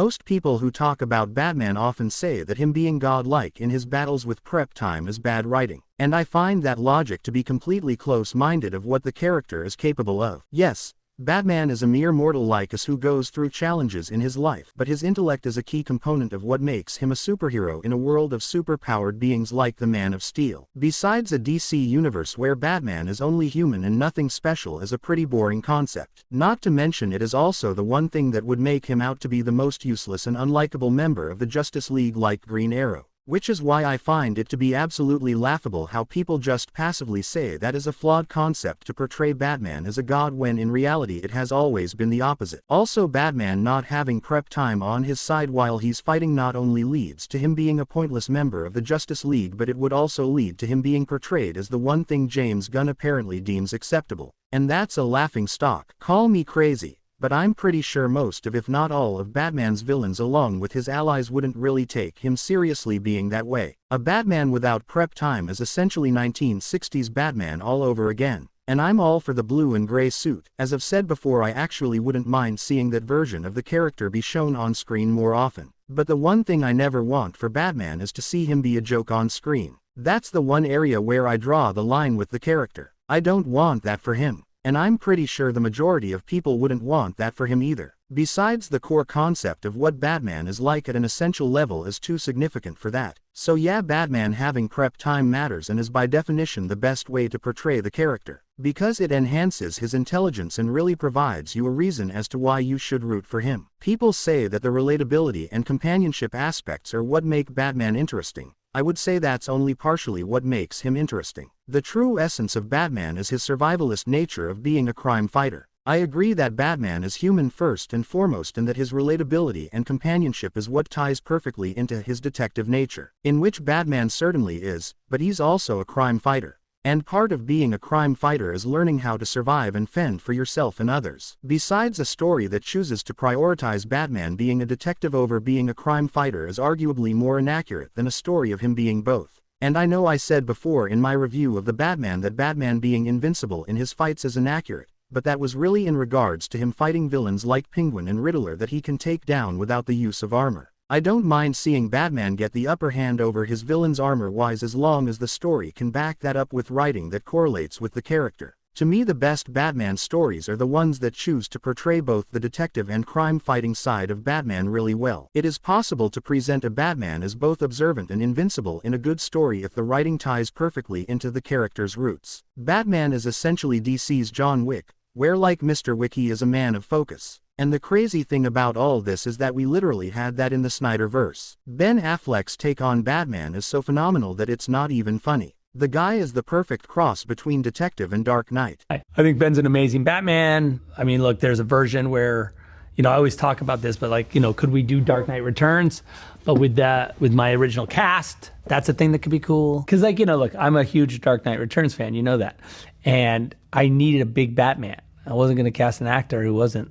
Most people who talk about Batman often say that him being godlike in his battles with prep time is bad writing, and I find that logic to be completely close-minded of what the character is capable of. Yes, Batman is a mere mortal like us who goes through challenges in his life, but his intellect is a key component of what makes him a superhero in a world of super-powered beings like the Man of Steel. Besides, a DC universe where Batman is only human and nothing special is a pretty boring concept. Not to mention it is also the one thing that would make him out to be the most useless and unlikable member of the Justice League like Green Arrow. Which is why I find it to be absolutely laughable how people just passively say that is a flawed concept to portray Batman as a god when in reality it has always been the opposite. Also, Batman not having prep time on his side while he's fighting not only leads to him being a pointless member of the Justice League, but it would also lead to him being portrayed as the one thing James Gunn apparently deems acceptable. And that's a laughing stock. Call me crazy, but I'm pretty sure most of, if not all of, Batman's villains along with his allies wouldn't really take him seriously being that way. A Batman without prep time is essentially 1960s Batman all over again. And I'm all for the blue and gray suit. As I've said before, I actually wouldn't mind seeing that version of the character be shown on screen more often. But the one thing I never want for Batman is to see him be a joke on screen. That's the one area where I draw the line with the character. I don't want that for him. And I'm pretty sure the majority of people wouldn't want that for him either. Besides, the core concept of what Batman is like at an essential level is too significant for that. So yeah, Batman having prep time matters and is by definition the best way to portray the character, because it enhances his intelligence and really provides you a reason as to why you should root for him. People say that the relatability and companionship aspects are what make Batman interesting. I would say that's only partially what makes him interesting. The true essence of Batman is his survivalist nature of being a crime fighter. I agree that Batman is human first and foremost and that his relatability and companionship is what ties perfectly into his detective nature, in which Batman certainly is, but he's also a crime fighter. And part of being a crime fighter is learning how to survive and fend for yourself and others. Besides, a story that chooses to prioritize Batman being a detective over being a crime fighter is arguably more inaccurate than a story of him being both. And I know I said before in my review of the Batman that Batman being invincible in his fights is inaccurate, but that was really in regards to him fighting villains like Penguin and Riddler that he can take down without the use of armor. I don't mind seeing Batman get the upper hand over his villains armor-wise as long as the story can back that up with writing that correlates with the character. To me, the best Batman stories are the ones that choose to portray both the detective and crime-fighting side of Batman really well. It is possible to present a Batman as both observant and invincible in a good story if the writing ties perfectly into the character's roots. Batman is essentially DC's John Wick, where like Mr. Wick he is a man of focus. And the crazy thing about all this is that we literally had that in the Snyderverse. Ben Affleck's take on Batman is so phenomenal that it's not even funny. The guy is the perfect cross between detective and Dark Knight. I think Ben's an amazing Batman. I mean, look, there's a version where, I always talk about this, but could we do Dark Knight Returns? But with my original cast, that's a thing that could be cool. Because look, I'm a huge Dark Knight Returns fan, you know that. And I needed a big Batman. I wasn't going to cast an actor who wasn't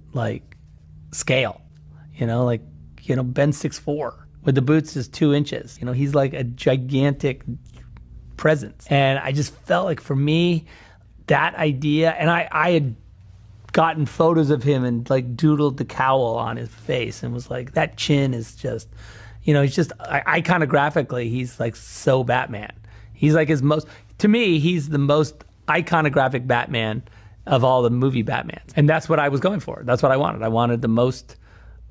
scale, Ben's 6'4", with the boots is 2 inches. He's like a gigantic presence. And I just felt like for me, that idea, and I had gotten photos of him and doodled the cowl on his face and was like, that chin is just, he's just, iconographically, he's so Batman. He's to me, he's the most iconographic Batman of all the movie Batmans. And that's what I was going for. That's what I wanted. I wanted the most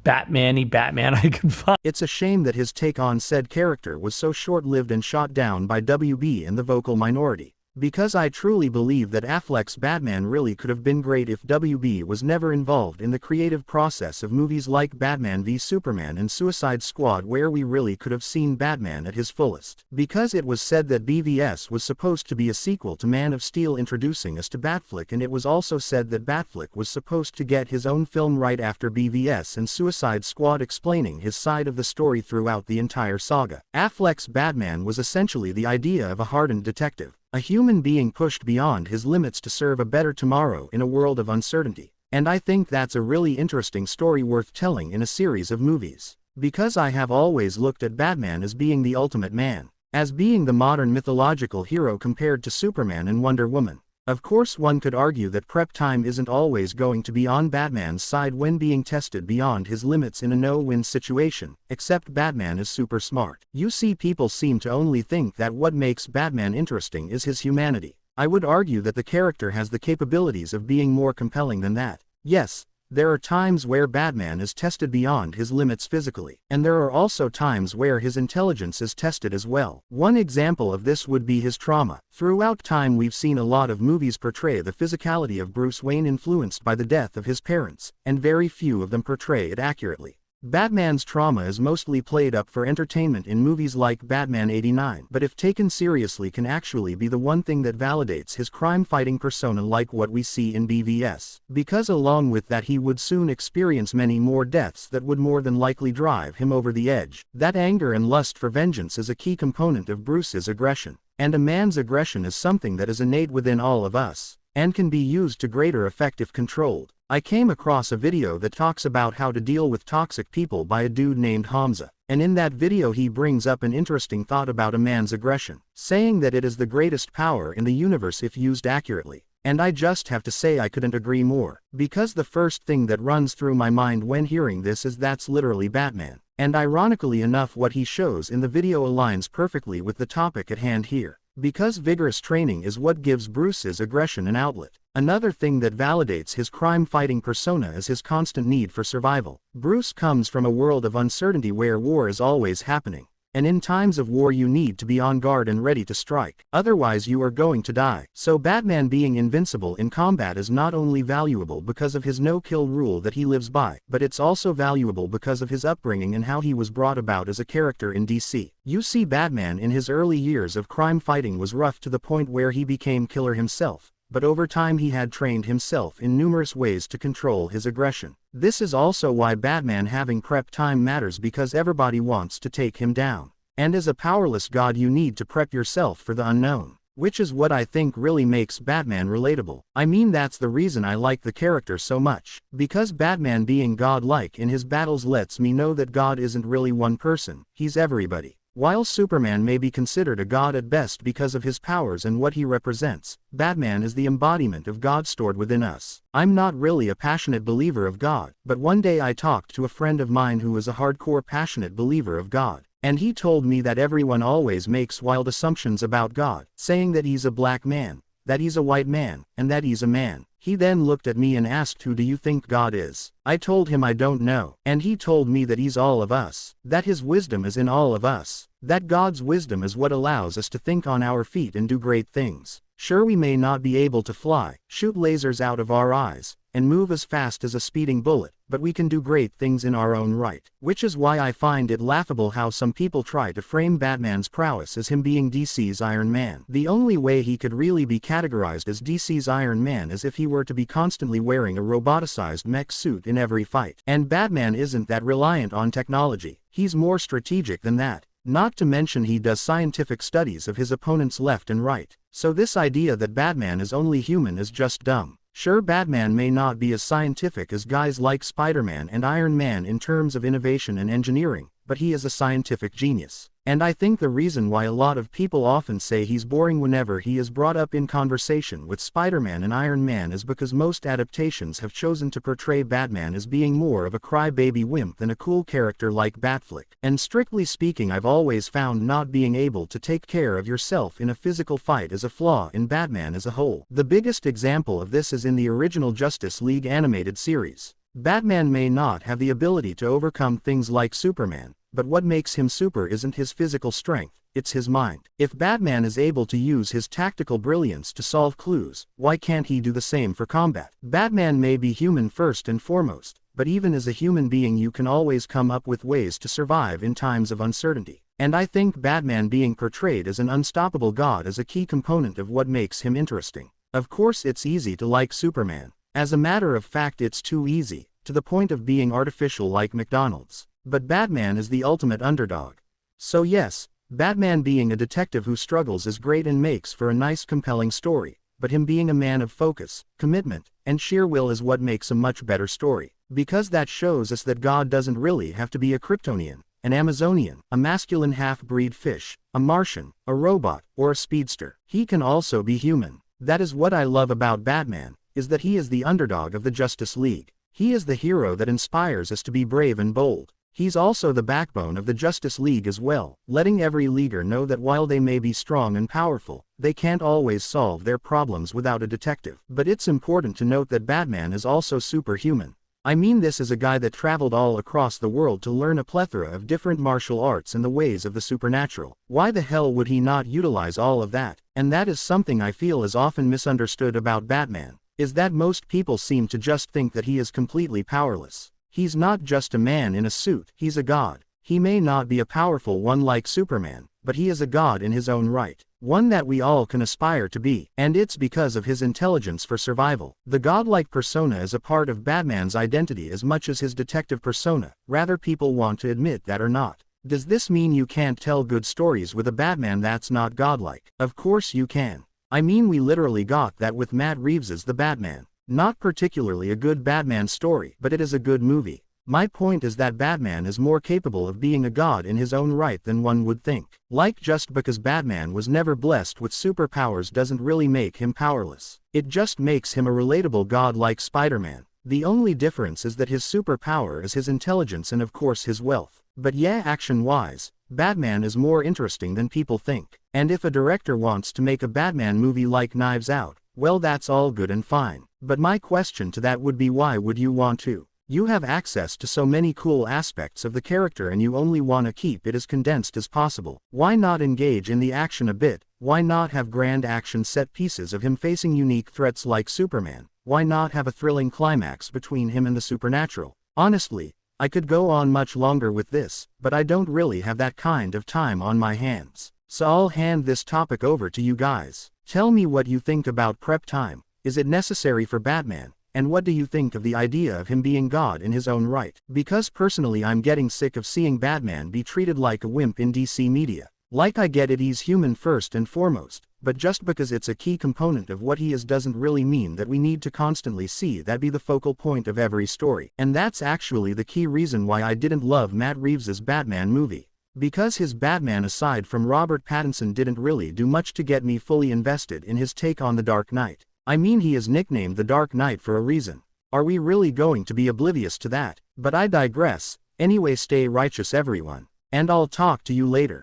Batman-y Batman I could find. It's a shame that his take on said character was so short-lived and shot down by WB and the vocal minority. Because I truly believe that Affleck's Batman really could have been great if WB was never involved in the creative process of movies like Batman v Superman and Suicide Squad, where we really could have seen Batman at his fullest. Because it was said that BVS was supposed to be a sequel to Man of Steel introducing us to Batfleck, and it was also said that Batfleck was supposed to get his own film right after BVS and Suicide Squad, explaining his side of the story throughout the entire saga. Affleck's Batman was essentially the idea of a hardened detective. A human being pushed beyond his limits to serve a better tomorrow in a world of uncertainty. And I think that's a really interesting story worth telling in a series of movies. Because I have always looked at Batman as being the ultimate man. As being the modern mythological hero compared to Superman and Wonder Woman. Of course, one could argue that prep time isn't always going to be on Batman's side when being tested beyond his limits in a no-win situation, except Batman is super smart. You see, people seem to only think that what makes Batman interesting is his humanity. I would argue that the character has the capabilities of being more compelling than that. Yes, there are times where Batman is tested beyond his limits physically, and there are also times where his intelligence is tested as well. One example of this would be his trauma. Throughout time, we've seen a lot of movies portray the physicality of Bruce Wayne influenced by the death of his parents, and very few of them portray it accurately. Batman's trauma is mostly played up for entertainment in movies like Batman '89, but if taken seriously can actually be the one thing that validates his crime-fighting persona, like what we see in BVS. Because along with that he would soon experience many more deaths that would more than likely drive him over the edge. That anger and lust for vengeance is a key component of Bruce's aggression. And a man's aggression is something that is innate within all of us, and can be used to greater effect if controlled. I came across a video that talks about how to deal with toxic people by a dude named Hamza, and in that video he brings up an interesting thought about a man's aggression, saying that it is the greatest power in the universe if used accurately. And I just have to say I couldn't agree more, because the first thing that runs through my mind when hearing this is that's literally Batman. And ironically enough, what he shows in the video aligns perfectly with the topic at hand here, because vigorous training is what gives Bruce's aggression an outlet. Another thing that validates his crime-fighting persona is his constant need for survival. Bruce comes from a world of uncertainty where war is always happening, and in times of war you need to be on guard and ready to strike, otherwise you are going to die. So Batman being invincible in combat is not only valuable because of his no-kill rule that he lives by, but it's also valuable because of his upbringing and how he was brought about as a character in DC. You see, Batman in his early years of crime fighting was rough to the point where he became killer himself, but over time he had trained himself in numerous ways to control his aggression. This is also why Batman having prep time matters, because everybody wants to take him down. And as a powerless god you need to prep yourself for the unknown, which is what I think really makes Batman relatable. I mean, that's the reason I like the character so much, because Batman being godlike in his battles lets me know that God isn't really one person, he's everybody. While Superman may be considered a god at best because of his powers and what he represents, Batman is the embodiment of God stored within us. I'm not really a passionate believer of God, but one day I talked to a friend of mine who is a hardcore passionate believer of God, and he told me that everyone always makes wild assumptions about God, saying that he's a black man, that he's a white man, and that he's a man. He then looked at me and asked, "Who do you think God is?" I told him I don't know, and he told me that he's all of us, that his wisdom is in all of us, that God's wisdom is what allows us to think on our feet and do great things. Sure, we may not be able to fly, shoot lasers out of our eyes, and move as fast as a speeding bullet, but we can do great things in our own right. Which is why I find it laughable how some people try to frame Batman's prowess as him being DC's Iron Man. The only way he could really be categorized as DC's Iron Man is if he were to be constantly wearing a roboticized mech suit in every fight. And Batman isn't that reliant on technology, he's more strategic than that. Not to mention he does scientific studies of his opponents left and right. So this idea that Batman is only human is just dumb. Sure, Batman may not be as scientific as guys like Spider-Man and Iron Man in terms of innovation and engineering, but he is a scientific genius. And I think the reason why a lot of people often say he's boring whenever he is brought up in conversation with Spider-Man and Iron Man is because most adaptations have chosen to portray Batman as being more of a crybaby wimp than a cool character like Batfleck. And strictly speaking, I've always found not being able to take care of yourself in a physical fight is a flaw in Batman as a whole. The biggest example of this is in the original Justice League animated series. Batman may not have the ability to overcome things like Superman, but what makes him super isn't his physical strength, it's his mind. If Batman is able to use his tactical brilliance to solve clues, why can't he do the same for combat? Batman may be human first and foremost, but even as a human being you can always come up with ways to survive in times of uncertainty. And I think Batman being portrayed as an unstoppable god is a key component of what makes him interesting. Of course, it's easy to like Superman. As a matter of fact, it's too easy, to the point of being artificial like McDonald's. But Batman is the ultimate underdog. So yes, Batman being a detective who struggles is great and makes for a nice compelling story, but him being a man of focus, commitment, and sheer will is what makes a much better story. Because that shows us that God doesn't really have to be a Kryptonian, an Amazonian, a masculine half-breed fish, a Martian, a robot, or a speedster. He can also be human. That is what I love about Batman, is that he is the underdog of the Justice League. He is the hero that inspires us to be brave and bold. He's also the backbone of the Justice League as well, letting every leaguer know that while they may be strong and powerful, they can't always solve their problems without a detective. But it's important to note that Batman is also superhuman. I mean this as a guy that traveled all across the world to learn a plethora of different martial arts and the ways of the supernatural. Why the hell would he not utilize all of that? And that is something I feel is often misunderstood about Batman, is that most people seem to just think that he is completely powerless. He's not just a man in a suit, he's a god. He may not be a powerful one like Superman, but he is a god in his own right. One that we all can aspire to be, and it's because of his intelligence for survival. The godlike persona is a part of Batman's identity as much as his detective persona, rather people want to admit that or not. Does this mean you can't tell good stories with a Batman that's not godlike? Of course you can. I mean we literally got that with Matt Reeves's The Batman. Not particularly a good Batman story, but it is a good movie. My point is that Batman is more capable of being a god in his own right than one would think. Like just because Batman was never blessed with superpowers doesn't really make him powerless. It just makes him a relatable god like Spider-Man. The only difference is that his superpower is his intelligence and of course his wealth. But yeah, action-wise, Batman is more interesting than people think. And if a director wants to make a Batman movie like Knives Out, well that's all good and fine. But my question to that would be why would you want to? You have access to so many cool aspects of the character and you only want to keep it as condensed as possible. Why not engage in the action a bit? Why not have grand action set pieces of him facing unique threats like Superman? Why not have a thrilling climax between him and the supernatural? Honestly, I could go on much longer with this, but I don't really have that kind of time on my hands. So I'll hand this topic over to you guys. Tell me what you think about prep time. Is it necessary for Batman? And what do you think of the idea of him being God in his own right? Because personally I'm getting sick of seeing Batman be treated like a wimp in DC media. Like I get it, he's human first and foremost, but just because it's a key component of what he is doesn't really mean that we need to constantly see that be the focal point of every story. And that's actually the key reason why I didn't love Matt Reeves's Batman movie. Because his Batman aside from Robert Pattinson didn't really do much to get me fully invested in his take on The Dark Knight. I mean he is nicknamed The Dark Knight for a reason. Are we really going to be oblivious to that? But I digress. Anyway, stay righteous everyone. And I'll talk to you later.